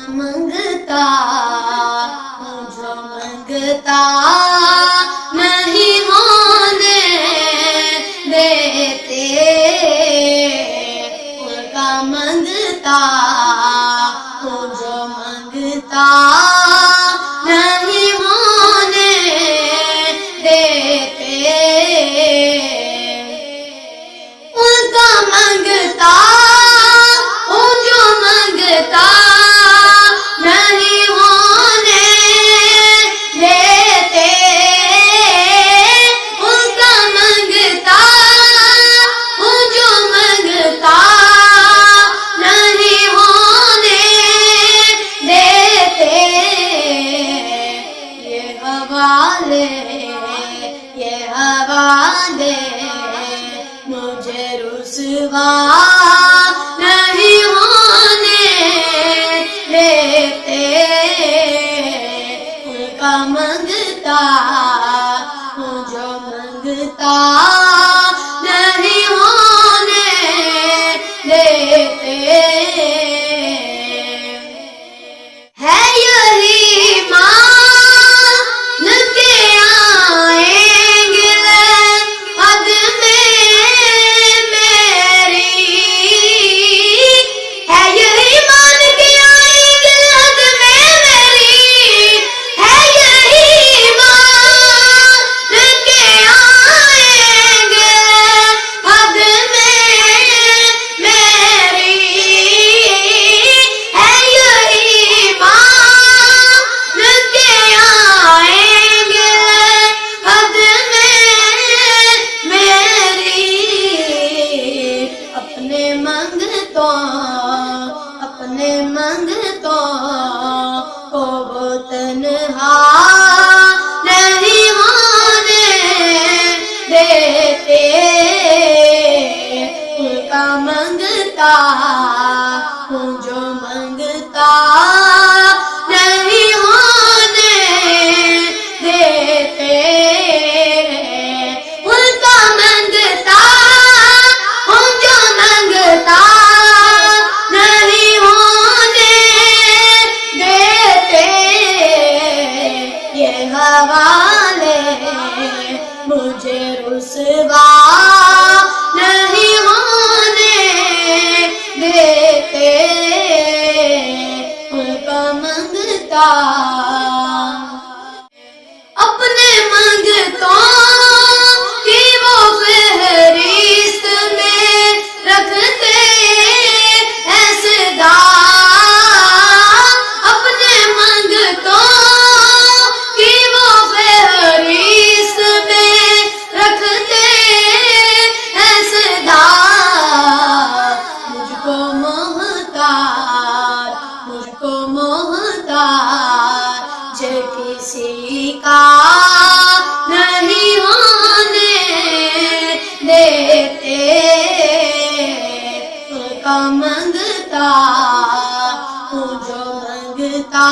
منگتا جو منگتا نہیں ہونے دیتے، ان کا منگتا جو منگتا نہیں ہونے دیتے، ان کا منگتا جو منگتا نہیں ہونے دیتے، ان کا منگتا جو منگتا نہیں ہونے دیتے، یہ حوالے مجھے رسوا نہیں ہونے دیتے، ان کا منگتا جو منگتا نہیں ہونے دیتے، ہے یہی مان کے آئیں گے حد میں میری، ہے یہی مان کے آئیں گے حد میں میری، ہے یہی مان کے آئیں گے حد میں میری، ہے یہی مان کے آئیں گے حد میں میری، اپنے منگتوں کو وہ تنہا نہیں ہونے دیتے، ان کا منگتا جو منگتا نہیں ہونے دیتے، ان کا منگتا جو منگتا نہیں ہونے دیتے، یہ حوالے مجھے رسوا نہیں ہونے دیتے، ان کا منگتا اپنے منگتوں کی وہ فہرست میں رکھتے ہیں صدا، اپنے منگتوں کی وہ فہرست میں رکھتے ہیں صدا، مجھ کو محتاج کسی کا نہیں ہونے دیتے، ان کا منگتا جو منگتا